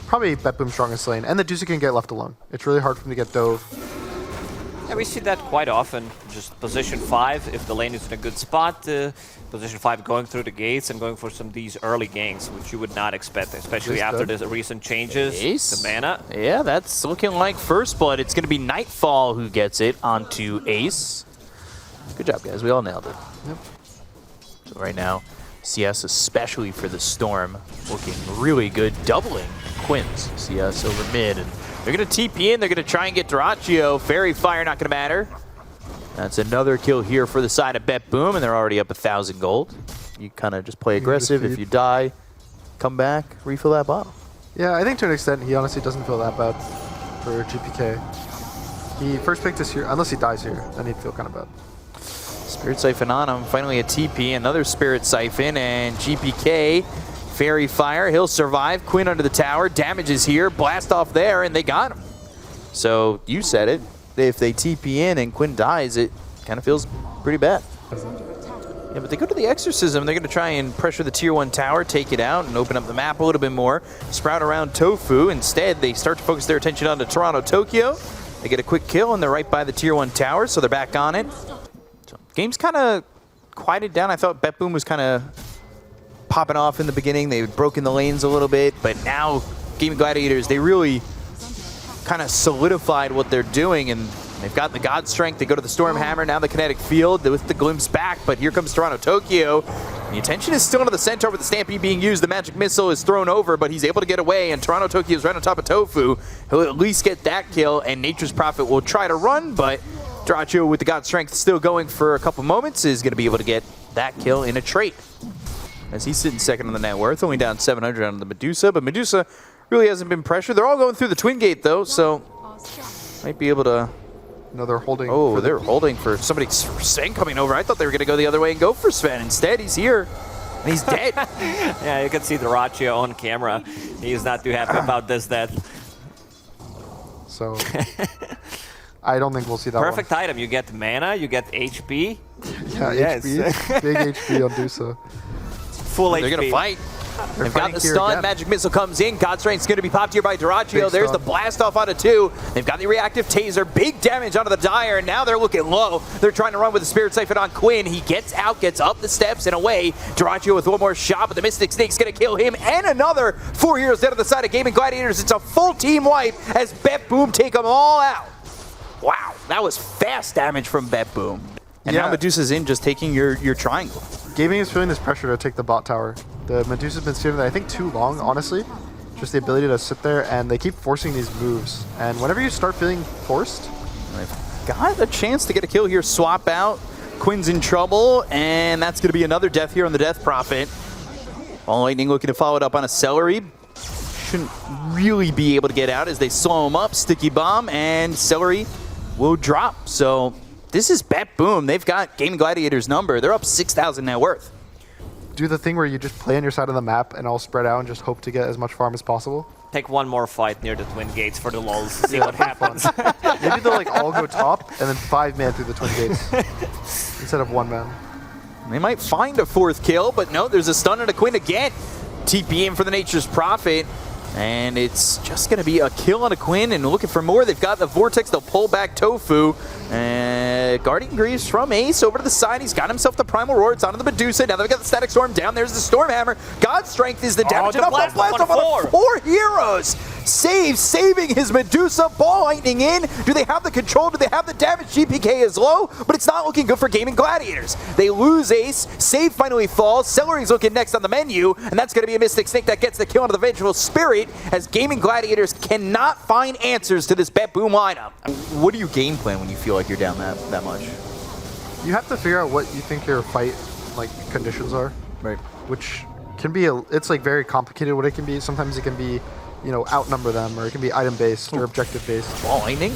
probably BTBOOM's strongest lane. And the Deuce can get left alone. It's really hard for him to get dove. Yeah, we see that quite often. Just position 5, if the lane is in a good spot, position 5 going through the gates and going for some of these early ganks, which you would not expect, especially after the recent changes to mana. Yeah, that's looking like first blood. It's going to be Nightfall who gets it onto Ace. Good job, guys. We all nailed it. Yep. So right now, CS, especially for the Storm, looking really good, doubling Quinn's CS over mid. And they're going to TP in. They're going to try and get dyrachyo. Fairy Fire not going to matter. That's another kill here for the side of BTBOOM, and they're already up 1,000 gold. You kind of just play aggressive. If you die, come back, refill that bottle. Yeah, I think to an extent, he honestly doesn't feel that bad for GPK. He first picked us here, unless he dies here, then he'd feel kind of bad. Spirit Siphon on him. Finally a TP, another Spirit Siphon, and GPK, Fairy Fire. He'll survive. Quinn under the tower. Damage is here. Blast off there, and they got him. So you said it. If they TP in and Quinn dies, it kind of feels pretty bad. Yeah, but they go to the Exorcism. They're going to try and pressure the Tier 1 tower, take it out, and open up the map a little bit more. Sprout around tOfu. Instead, they start to focus their attention onto TORONTOTOKYO. They get a quick kill, and they're right by the Tier 1 tower, so they're back on it. So, game's kind of quieted down. I thought BTBOOM was kind of popping off in the beginning. They had broken the lanes a little bit, but now Gaimin Gladiators, they really kind of solidified what they're doing, and they've got the God Strength. They go to the Storm Hammer, now the Kinetic Field with the glimpse back, but here comes TORONTOTOKYO. The attention is still on the Centaur with the Stampede being used. The Magic Missile is thrown over, but he's able to get away, and TORONTOTOKYO is right on top of tOfu. He'll at least get that kill, and Nature's Prophet will try to run, but dyrachyo with the God Strength still going for a couple moments is going to be able to get that kill in a trait. As he's sitting second on the net worth, only down 700 on the Medusa, but Medusa really hasn't been pressured. They're all going through the Twin Gate, though, so might be able to... No, they're holding. Oh, they're holding for somebody. Sven coming over. I thought they were going to go the other way and go for Sven. Instead, he's here, and he's dead. Yeah, you can see dyrachyo on camera. He's not too happy about this death. So, I don't think we'll see that Perfect item. You get mana, you get HP. Yeah, Yes. HP. Big HP on Dusa. Full HP. They're going to fight. They've got the here stun. again. Magic Missile comes in. God Strength's going to be popped here by dyrachyo. There's the blast off onto 2. They've got the reactive taser. Big damage onto the Dire. And now they're looking low. They're trying to run with the Spirit Siphon on Quinn. He gets out, gets up the steps and away. dyrachyo with one more shot, but the Mystic Snake's going to kill him. And another 4 heroes dead on the side of Gaimin Gladiators. It's a full team wipe as BTBOOM take them all out. Wow, that was fast damage from BTBOOM. And now Medusa's in, just taking your triangle. Gaming is feeling this pressure to take the bot tower. The Medusa's been sitting there, I think, too long, honestly. Just the ability to sit there, and they keep forcing these moves. And whenever you start feeling forced... They've got a chance to get a kill here. Swap out. Quinn's in trouble, and that's going to be another death here on the Death Prophet. Ball Lightning looking to follow it up on a Seleri. Shouldn't really be able to get out as they slow him up. Sticky Bomb, and Seleri will drop. So this is BTBOOM. They've got Gaimin Gladiators' number. They're up 6,000 net worth. Do the thing where you just play on your side of the map and all spread out and just hope to get as much farm as possible. Take one more fight near the Twin Gates for the lulz, see what happens. Maybe they'll like all go top and then 5 man through the Twin Gates instead of 1 man. They might find a 4th kill, but no, there's a stun on a Quinn again. TP in for the Nature's Prophet. And it's just going to be a kill on a Quinn and looking for more. They've got the Vortex. They'll pull back tOfu. Guardian Greaves from Ace over to the side. He's got himself the Primal Roar. It's onto the Medusa. Now they've got the Static Storm down. There's the Storm Hammer. God Strength is the damage. The blast off on 4 heroes. Saving his Medusa. Ball Lightning in. Do they have the control? Do they have the damage? GPK is low, but it's not looking good for Gaimin Gladiators. They lose Ace. Save finally falls. Seleri's looking next on the menu, and that's going to be a Mystic Snake that gets the kill onto the Vengeful Spirit as Gaimin Gladiators cannot find answers to this BTBOOM lineup. What do you game plan when you feel like you're down that much? You have to figure out what you think your fight like conditions are. Right. Which can be, it's like very complicated what it can be. Sometimes it can be, you know, outnumber them, or it can be item-based or objective-based. Ball Lightning.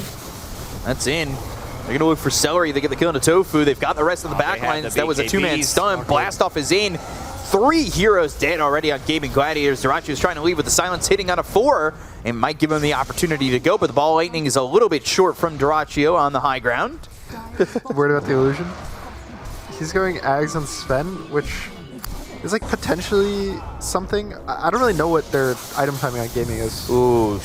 That's in. They're going to look for Seleri. They get the kill into tOfu. They've got the rest of the backlines. That was a 2-man stun. Okay. Blast off is in. 3 heroes dead already on Gaimin Gladiators. dyrachyo is trying to leave with the silence hitting on a 4 and might give him the opportunity to go, but the Ball Lightning is a little bit short from dyrachyo on the high ground. Worried about the illusion? He's going Ags on Sven, which is like potentially something. I don't really know what their item timing on gaming is. Ooh,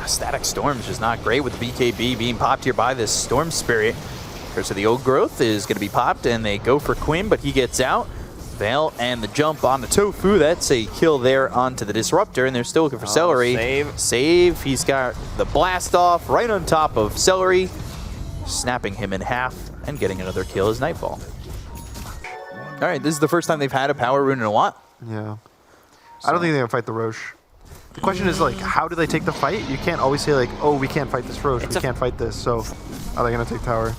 Static Storm's just not great with the BKB being popped here by this Storm Spirit. Curse of the Old Growth is going to be popped, and they go for Quinn, but he gets out. Veil and the jump on the tOfu. That's a kill there onto the Disruptor, and they're still looking for Seleri. Save. He's got the blast off right on top of Seleri, snapping him in half and getting another kill as Nightfall. All right, this is the first time they've had a power rune in a while. Yeah. I don't think they're going to fight the Roche. The question is, like, how do they take the fight? You can't always say, like, oh, we can't fight this Roche, we can't fight this. So, are they going to take tower?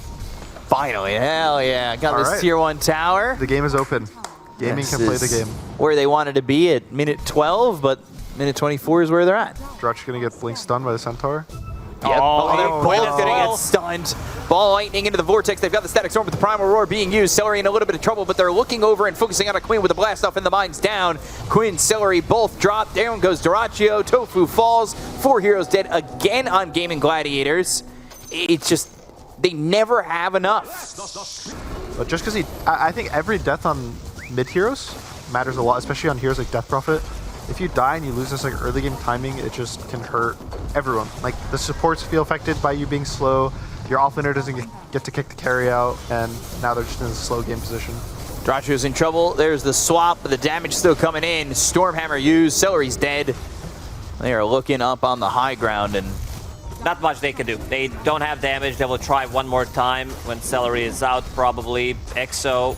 Finally, hell yeah. Got this tier 1 tower. The game is open. Gaming can play the game. Where they wanted to be at minute 12, but minute 24 is where they're at. Dyrachyo going to get blink stunned by the Centaur. Yep. Oh, they're both going to get stunned. Ball lightning into the Vortex. They've got the Static Storm with the Primal Roar being used. Seleri in a little bit of trouble, but they're looking over and focusing on a Quinn with the blast off and the mines down. Quinn, Seleri both drop. Down goes dyrachyo. tOfu falls. 4 heroes dead again on Gaimin Gladiators. It's just, they never have enough. But just because I think every death on mid heroes matters a lot, especially on heroes like Death Prophet. If you die and you lose this like early game timing, it just can hurt everyone. Like the supports feel affected by you being slow, your offlaner doesn't get to kick the carry out, and now they're just in a slow game position. dyrachyo's in trouble. There's the swap, but the damage still coming in. Stormhammer used. Seleri's dead. They are looking up on the high ground, and not much they can do. They don't have damage. They will try one more time when Seleri is out, probably. Exo,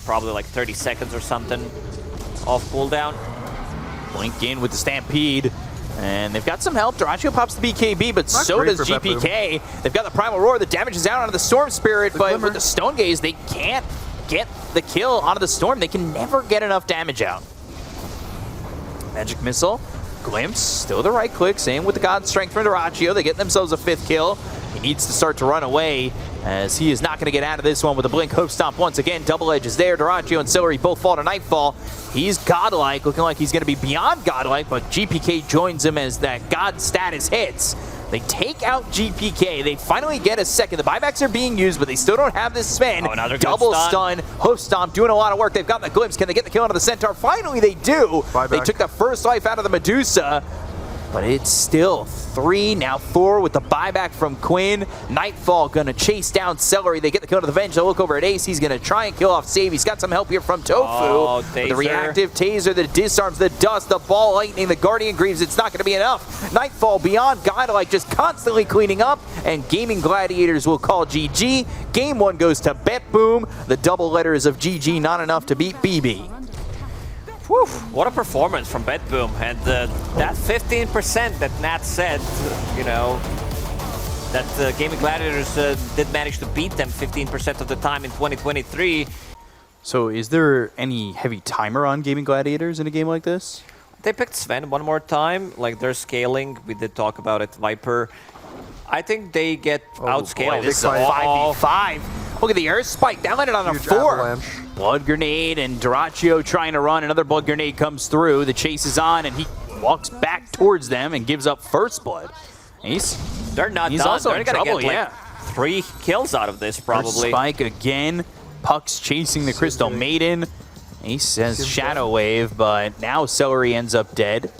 probably like 30 seconds or something off cooldown. Blink in with the Stampede, and they've got some help. dyrachyo pops the BKB, but so does GPK. They've got the Primal Roar. The damage is out onto the Storm Spirit, but with the Stone Gaze, they can't get the kill onto the Storm. They can never get enough damage out. Magic Missile, Glimpse, still the right click. Same with the God Strength from dyrachyo. They get themselves a 5th kill. He needs to start to run away, as he is not going to get out of this one with a Blink Hoof Stomp once again. Double Edge is there. dyrachyo and Seleri both fall to Nightfall. He's godlike, looking like he's going to be beyond godlike, but GPK joins him as that God status hits. They take out GPK. They finally get a second. The buybacks are being used, but they still don't have this Sven. Oh, another double stun. Hoof Stomp doing a lot of work. They've got the Glimpse. Can they get the kill onto the Centaur? Finally, they do. Buyback. They took the first life out of the Medusa, but it's still 3, now 4 with the buyback from Quinn. Nightfall gonna chase down Seleri. They get the kill to the Venge. They'll look over at Ace. He's gonna try and kill off Save. He's got some help here from tOfu. Oh, the reactive taser that disarms the dust, the ball lightning, the Guardian Greaves. It's not gonna be enough. Nightfall beyond godlike, just constantly cleaning up, and Gaimin Gladiators will call GG. Game 1 goes to BTBOOM. The double letters of GG not enough to beat BB. Whew, what a performance from BTBOOM, and that 15% that Nat said, you know, that Gaimin Gladiators did manage to beat them 15% of the time in 2023. So is there any heavy timer on Gaimin Gladiators in a game like this? They picked Sven one more time, like they're scaling, we did talk about it, Viper. I think they get outscaled. Boy, this is a 5v5. Look at the Earth Spike, that landed on a 4. Avalanche. Blood Grenade and dyrachyo trying to run. Another Blood Grenade comes through. The chase is on, and he walks back towards them and gives up first blood. They're not he's done. Also they're in gonna trouble, get like 3 kills out of this, probably. Earth Spike again. Puck's chasing the Crystal Maiden. Ace has Shadow Wave, but now Seleri ends up dead.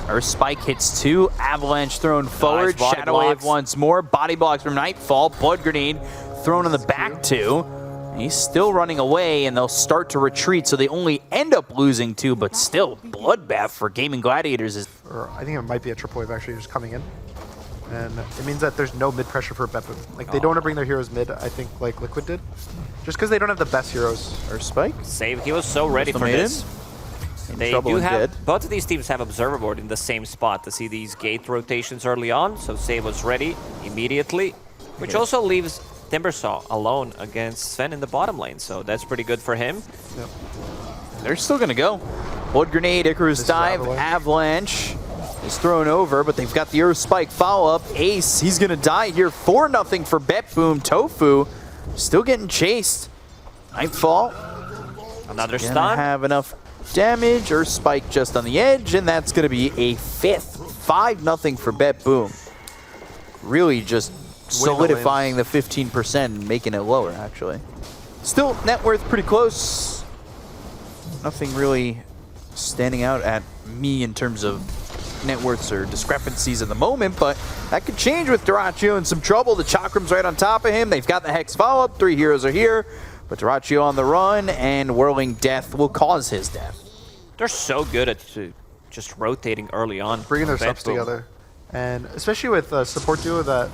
Earth Spike hits 2. Avalanche thrown forward. Nice Shadow Wave once more. Body blocks from Nightfall. Blood Grenade thrown on the back 2. He's still running away, and they'll start to retreat, so they only end up losing 2, but still, bloodbath for Gaimin Gladiators. Or I think it might be a triple wave actually just coming in. And it means that there's no mid pressure for BTBOOM. Like, they don't want to bring their heroes mid, I think, like Liquid did. Just because they don't have the best heroes. Earth Spike? Save, he was so ready for this. They do have, both of these teams have Observer Board in the same spot to see these gate rotations early on, so Save was ready immediately, which also leaves Timbersaw alone against Sven in the bottom lane, so that's pretty good for him. Yep. They're still going to go. Blood Grenade, Icarus Dive, Avalanche is thrown over, but they've got the Earth Spike follow-up. Ace, he's going to die here. 4-0 for BTBOOM. tOfu still getting chased. Nightfall. Another Gonna stun. have enough damage. Earth Spike just on the edge, and that's going to be a 5th. 5-0 for BTBOOM. Really just solidifying the 15% and making it lower, actually. Still, net worth pretty close. Nothing really standing out at me in terms of net worths or discrepancies at the moment, but that could change with dyrachyo in some trouble. The Chakram's right on top of him. They've got the Hex follow-up. 3 heroes are here, but dyrachyo on the run, and Whirling Death will cause his death. They're so good at just rotating early on. Bringing their subs together. And especially with a support duo that,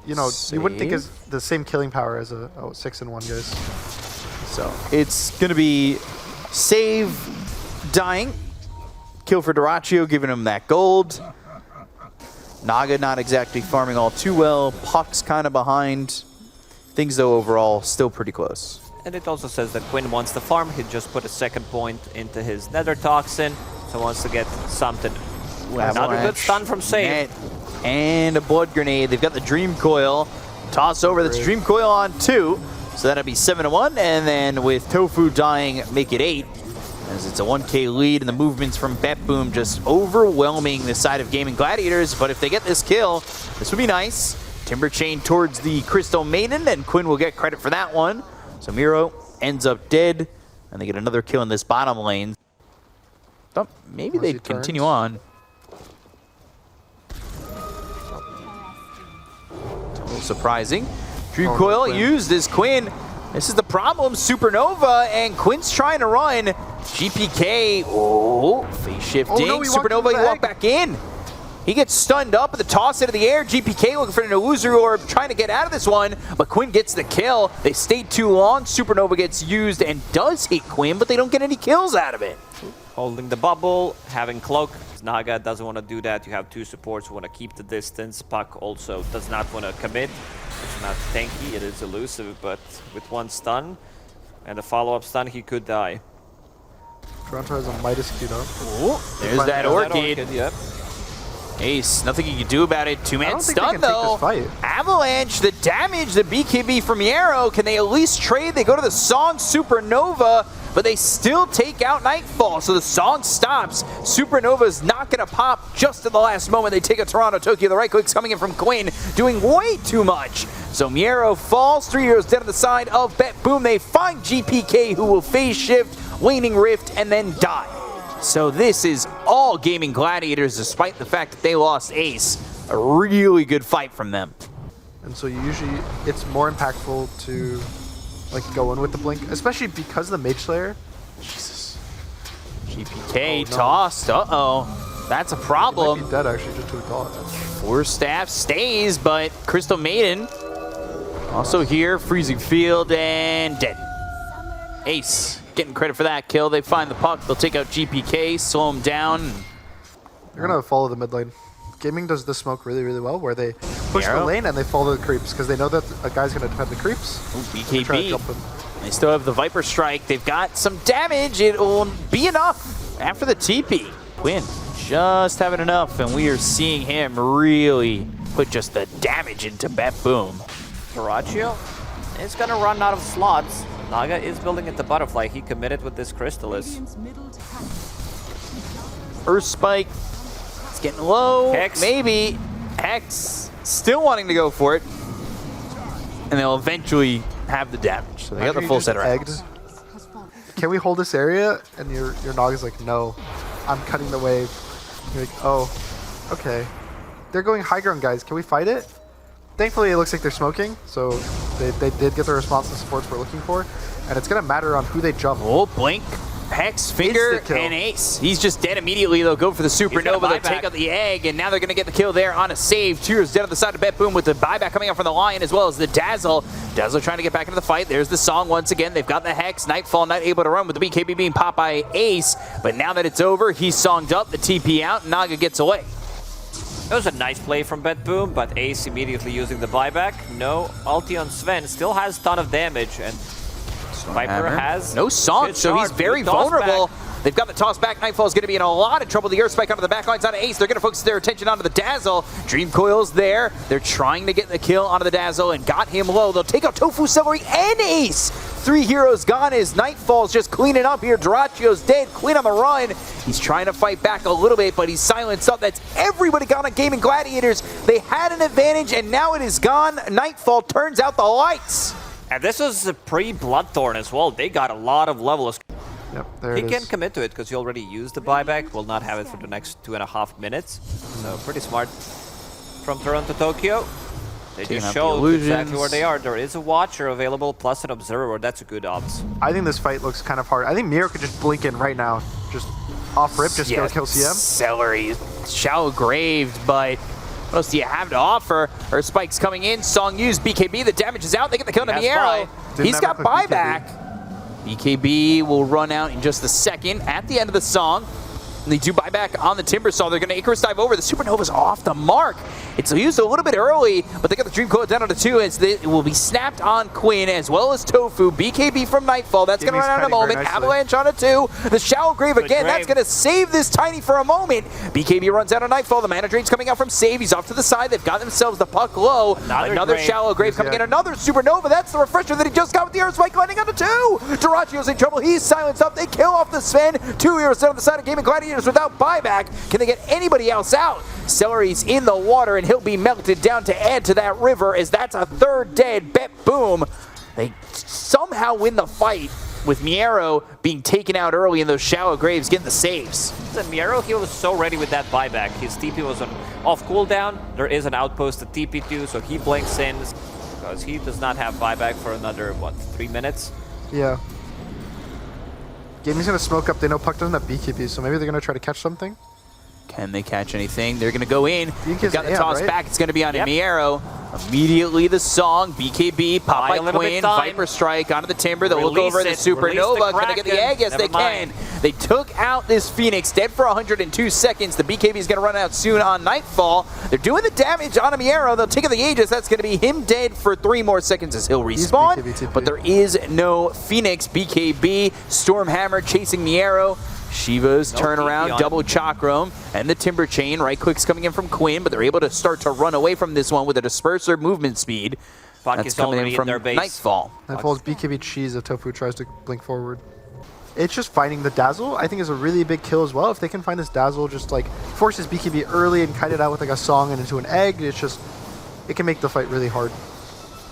you know, you wouldn't think is the same killing power as a 6-in-1 guys. So it's going to be save, dying, kill for dyrachyo, giving him that gold. Naga not exactly farming all too well. Puck's kind of behind. Things, though, overall, still pretty close. And it also says that Quinn wants to farm. He just put a second point into his Nether Toxin, so wants to get something. Another good stun from Save. And a blood grenade. They've got the Dream Coil. Toss over the Dream Coil on 2. So that'll be 7-1. And then with tOfu dying, make it 8. As it's a 1K lead, and the movements from BTBOOM just overwhelming the side of Gaimin Gladiators. But if they get this kill, this would be nice. Timber Chain towards the Crystal Maiden, and Quinn will get credit for that one. So MieRo ends up dead, and they get another kill in this bottom lane. Thought maybe they'd continue on. It's a little surprising. Dream Coil used as Quinn. This is the problem. Supernova, and Quinn's trying to run. GPK, face shifting. Oh, no, Supernova, he walked back in. He gets stunned up at the toss into the air. GPK looking for an illusory orb, trying to get out of this one, but Quinn gets the kill. They stayed too long. Supernova gets used and does hit Quinn, but they don't get any kills out of it. Holding the bubble, having Cloak. Naga doesn't want to do that. You have 2 supports who want to keep the distance. Puck also does not want to commit. It's not tanky, it is elusive, but with 1 stun and a follow-up stun, he could die. Toronto has a Midas queued up. There's that Orchid. Yep. Ace, nothing you can do about it. 2-man stun, though. Avalanche, the damage, the BKB from MieRo. Can they at least trade? They go to the Song Supernova, but they still take out Nightfall. So the Song stops. Supernova's not going to pop just at the last moment. They take a TORONTOTOKYO. The right click's coming in from Quinn, doing way too much. So MieRo falls. 3 heroes dead on the side of BTBOOM. They find GPK, who will phase shift, Waning Rift, and then die. So this is all Gaimin Gladiators, despite the fact that they lost Ace. A really good fight from them. And so usually it's more impactful to like go in with the blink, especially because of the Mage Slayer. Jesus. GPK tossed. Uh-oh. That's a problem. He might be dead actually, just to a dot. Force Staff stays, but Crystal Maiden also here. Freezing Field and dead. Ace getting credit for that kill. They find the puck. They'll take out GPK, slow him down. They're going to follow the mid lane. Gaming does this smoke really, really well, where they push the lane and they follow the creeps, because they know that a guy's going to defend the creeps. Ooh, BKB. They still have the Viper Strike. They've got some damage. It will be enough after the TP. Quinn just having enough, and we are seeing him really put just the damage into BTBOOM. dyrachyo is going to run out of slots. Naga is building it to Butterfly. He committed with this Crystallis. Earth Spike. It's getting low. Hex. Maybe. Hex still wanting to go for it. And they'll eventually have the damage. So they got the full set around. Can we hold this area? And your Naga's like, no, I'm cutting the wave. You're like, oh, okay. They're going high ground, guys. Can we fight it? Thankfully, it looks like they're smoking, so they did get the response the supports we're looking for, and it's going to matter on who they jump. Oh, blink. Hex, Finger, and Ace. He's just dead immediately. They'll go for the Supernova. They'll take out the egg, and now they're going to get the kill there on a save. Tears dead on the side of BTBOOM with the buyback coming out from the Lion, as well as the Dazzle. Dazzle trying to get back into the fight. There's the Song once again. They've got the Hex. Nightfall not able to run with the BKB being popped by Ace, but now that it's over, he's songed up. The TP out. Naga gets away. That was a nice play from BTBOOM, but Ace immediately using the buyback. No ulti on Sven. Still has a ton of damage, and Viper has no Song, so he's very vulnerable. They've got the toss back. Nightfall is going to be in a lot of trouble. The Earth Spike onto the back lines on Ace. They're going to focus their attention onto the Dazzle. Dream Coil's there. They're trying to get the kill onto the Dazzle and got him low. They'll take out tOfu, Seleri, and Ace. 3 heroes gone as Nightfall's just cleaning up here. Dyrachyo's dead. Quinn on the run. He's trying to fight back a little bit, but he's silenced up. That's everybody gone on Gaimin Gladiators. They had an advantage, and now it is gone. Nightfall turns out the lights. And this was a pre-Bloodthorn as well. They got a lot of levels. Yep, there He it can is. commit to it because he already used the buyback. Will not have it for the next 2.5 minutes. So pretty smart from TORONTOTOKYO. They Taking just out the showed exactly illusions. where they are. There is a watcher available plus an observer. That's a good odds. I think this fight looks kind of hard. I think MieRo could just blink in right now. Just off rip, just go kill CM. Seleri, shallow graved, but what else do you have to offer? Earth Spike's coming in, Song used, BKB, the damage is out, they get the kill on He has MieRo. buy. He's got Didn't ever click buyback. BKB will run out in just a second at the end of the song. And they do buyback on the Timbersaw. They're going to Icarus dive over. The Supernova's off the mark. It's used a little bit early, but they got the Dream Coil down to 2 as it will be snapped on Quinn as well as tOfu. BKB from Nightfall. That's going to run out in a moment. Avalanche on a 2. The Shallow Grave again. That's going to save this Tiny for a moment. BKB runs out on Nightfall. The mana drain's coming out from Save. He's off to the side. They've got themselves the puck low. Another Shallow Grave coming in. Another Supernova. That's the refresher that he just got with the Earth Spike landing on the 2. Dyrachyo's in trouble. He's silenced up. They kill off the Sven. 2 heroes down on the side of Gaimin Gladiators without buyback. Can they get anybody else out? Seleri's in the water and he'll be melted down to add to that river as that's a third dead BTBOOM. They somehow win the fight with MieRo being taken out early in those shallow graves, getting the saves. MieRo, he was so ready with that buyback. His TP was on off cooldown. There is an outpost to TP to, so he blinks in because he does not have buyback for another, what, 3 minutes? Yeah. Gaming's gonna smoke up. They know Puck doesn't have BKB, so maybe they're gonna try to catch something. Can they catch anything? They're going to go in. They've got the toss right? back. It's going to be on MieRo. Immediately the song, BKB, pop by Quinn, Viper Strike onto the Timber. They'll look over the Supernova. Can they get the egg? Yes, they can. They took out this Phoenix, dead for 102 seconds. The BKB is going to run out soon on Nightfall. They're doing the damage on MieRo. They'll take out the Aegis. That's going to be him dead for 3 more seconds as he'll respawn. BKB, but there is no Phoenix. BKB, Stormhammer chasing MieRo. Shiva's turnaround, double Chakram, and the Timber Chain. Right click's coming in from Quinn, but they're able to start to run away from this one with a disperser movement speed. That's coming in from Nightfall. Nightfall's BKB cheese if tOfu tries to blink forward. It's just finding the Dazzle, I think, is a really big kill as well. If they can find this Dazzle, just like forces BKB early and kite it out with like a song and into an egg, it's just, it can make the fight really hard.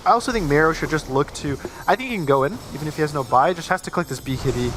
I also think MieRo should just look to, I think he can go in, even if he has no buy, just has to click this BKB.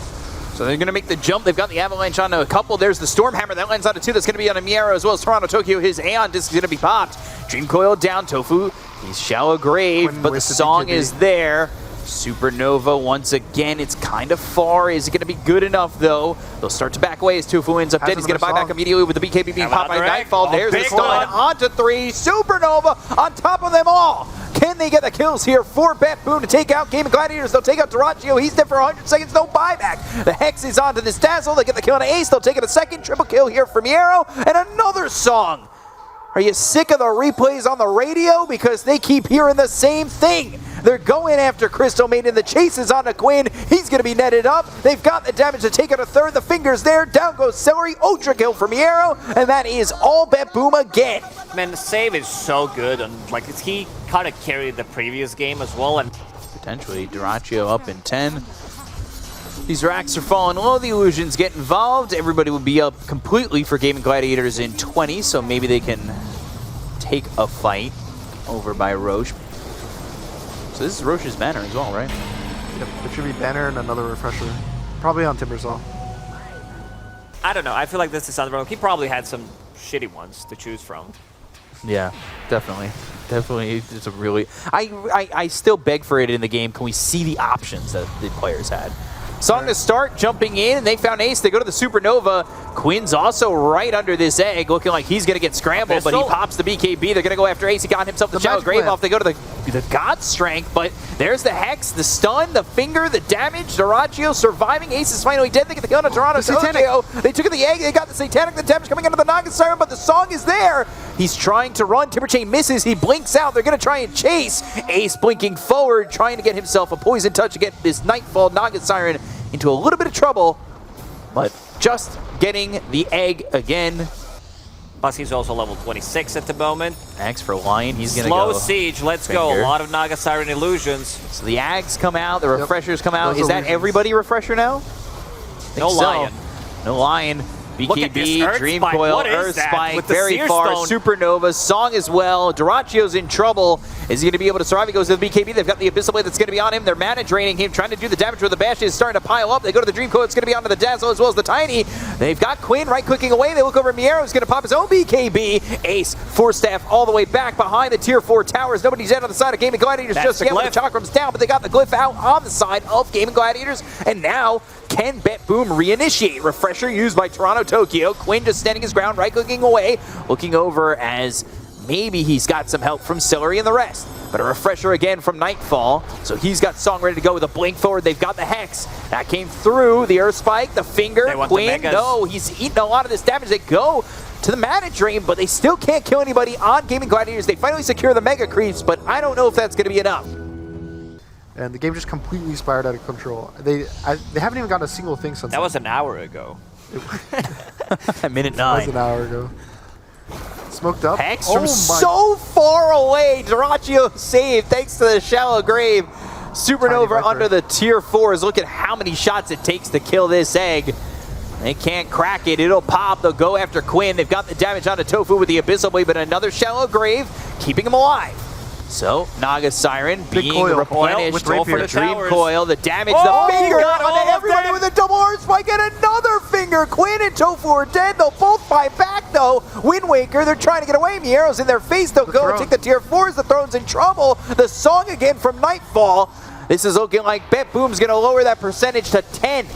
So they're going to make the jump. They've got the Avalanche onto a couple. There's the Stormhammer. That lands onto 2. That's going to be on a MieRo as well as TORONTOTOKYO. His Aeon disc is going to be popped. Dream Coil down. tOfu. He's Shallow Grave, Quinn but the with the song BKB. is there. Supernova once again. It's kind of far. Is it going to be good enough, though? They'll start to back away as tOfu ends up dead. He's going to buy back immediately with the BKB being popped by Nightfall. There's the stun onto 3. Supernova on top of them all. Can they get the kills here for BTBOOM to take out Gaimin Gladiators? They'll take out Dyrachyo. He's dead for 100 seconds. No buyback. The Hex is onto this Dazzle. They get the kill on Ace. They'll take it a second. Triple kill here for MieRo. And another song. Are you sick of the replays on the radio? Because they keep hearing the same thing. They're going after Crystal Maiden. The chase is onto Quinn. He's going to be netted up. They've got the damage to take out a third. The finger's there. Down goes Seleri. Ultra kill for MieRo. And that is all BTBOOM again. Man, the save is so good. And like he kind of carried the previous game as well. And Potentially Dyrachyo up in 10. These racks are falling low. The illusions get involved. Everybody will be up completely for Gaimin Gladiators in 20. So maybe they can take a fight over by Roche. So this is Roche's banner as well, right? Yep, it should be banner and another refresher. Probably on Timbersaw. I don't know. I feel like this is underwhelming. He probably had some shitty ones to choose from. Yeah, definitely. Definitely, it's a really... I still beg for it in the game. Can we see the options that the players had? Song to start, jumping in, and they found Ace. They go to the Supernova. Quinn's also right under this egg, looking like he's going to get scrambled, but he pops the BKB. They're going to go after Ace. He got himself the Shallow Grave off. They go to the God Strength, but there's the Hex, the stun, the finger, the damage. Dyrachyo surviving. Ace is finally dead. They get the kill on TORONTOTOKYO. They took the egg. They got the Satanic, the damage coming into the Naga Siren, but the song is there. He's trying to run. Timber Chain misses. He blinks out. They're going to try and chase. Ace blinking forward, trying to get himself a Poison Touch to get this Nightfall Naga Siren into a little bit of trouble, but just getting the egg again. Plus, he's also level 26 at the moment. Axe for Lion, he's going to go. Slow Siege, let's go. A lot of Naga Siren illusions. So the Ags come out, the refreshers come out. Is that everybody refresher now? No Lion. No Lion. Look at this BKB, Earth Dream Spike. Coil, What is Earth that Spike, with the very Seer far, Stone? Supernova, Song as well. Dyrachyo's in trouble. Is he going to be able to survive? He goes to the BKB. They've got the Abyssal Blade that's going to be on him. They're mana draining him, trying to do the damage where the Bash is starting to pile up. They go to the Dream Coil. It's going to be onto the Dazzle as well as the Tiny. They've got Quinn right-clicking away. They look over MieRo. He's going to pop his own BKB. Ace, Force Staff all the way back behind the Tier 4 towers. Nobody's dead on the side of Gaimin Gladiators just yet with the Chakrams down, but they got the glyph out on the side of Gaimin Gladiators. And now, can BTBOOM reinitiate? Refresher used by TORONTOTOKYO. Quinn just standing his ground, right-clicking away, looking over as maybe he's got some help from Seleri and the rest. But a refresher again from Nightfall. So he's got Song ready to go with a blink forward. They've got the Hex. That came through. The Earth Spike, the Finger. Quinn, no, he's eating a lot of this damage. They go to the Mana Drain, but they still can't kill anybody on Gaimin Gladiators. They finally secure the Mega Creeps, but I don't know if that's going to be enough. And the game just completely spiraled out of control. They haven't even gotten a single thing since That was an hour ago. Minute 9. That was an hour ago. Smoked up. Hex from so far away. Dyrachyo saved thanks to the shallow grave. Supernova under the Tier 4s. Look at how many shots it takes to kill this egg. They can't crack it. It'll pop. They'll go after Quinn. They've got the damage onto tOfu with the Abyssal Blade, but another shallow grave keeping him alive. So, Naga Siren being replenished for the Dream Coil, the damage, the Finger onto everybody with a double Earth Spike and another Finger. Quinn and tOfu are dead. They'll both fight back though. Wind Waker, they're trying to get away. MieRo's in their face. They'll go and take the Tier 4s. The Throne's in trouble. The Song again from Nightfall. This is looking like BTBOOM's going to lower that percentage to 10.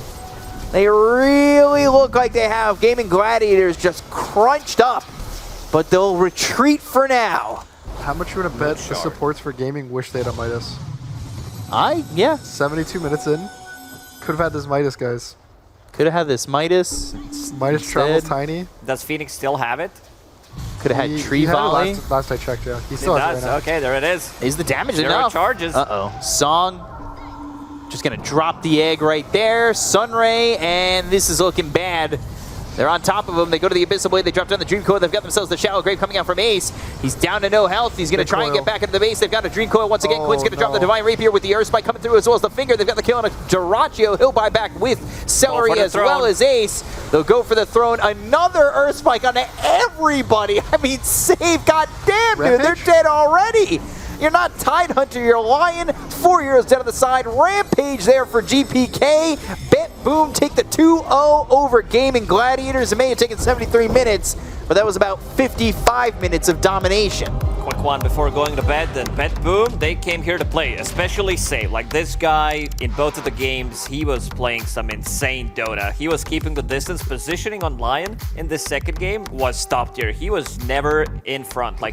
They really look like they have Gaimin Gladiators just crunched up, but they'll retreat for now. How much you want to bet the supports for gaming wish they had a Midas? Yeah. 72 minutes in. Could have had this Midas, guys. Could have had this Midas. Midas travels tiny. Does Phoenix still have it? Could have had Tree Volley. Last I checked, yeah. He still has it right now. Okay, there it is. Is the damage 0 enough? charges. Uh-oh. Song just going to drop the egg right there. Sunray, and this is looking bad. They're on top of him. They go to the Abyssal Blade. They drop down the Dream Coil. They've got themselves the Shallow Grave coming out from Ace. He's down to no health. He's going to try and get back into the base. They've got a Dream Coil once again. Quinn's going to drop the Divine Rapier with the Earth Spike coming through as well as the Finger. They've got the kill on a Dyrachyo. He'll buy back with Seleri as well as Ace. They'll go for the Throne. Another Earth Spike onto everybody. I mean, save. God damn, dude. They're dead already. You're not Tide Hunter, you're Lion. 4 heroes dead on the side. Rampage there for GPK. BTBOOM take the 2-0 over Gaimin Gladiators. It may have taken 73 minutes, but that was about 55 minutes of domination. Quick one before going to bed, then BTBOOM, they came here to play, especially Save. Like this guy, in both of the games, he was playing some insane Dota. He was keeping the distance. Positioning on Lion in this second game was top tier. He was never in front. Like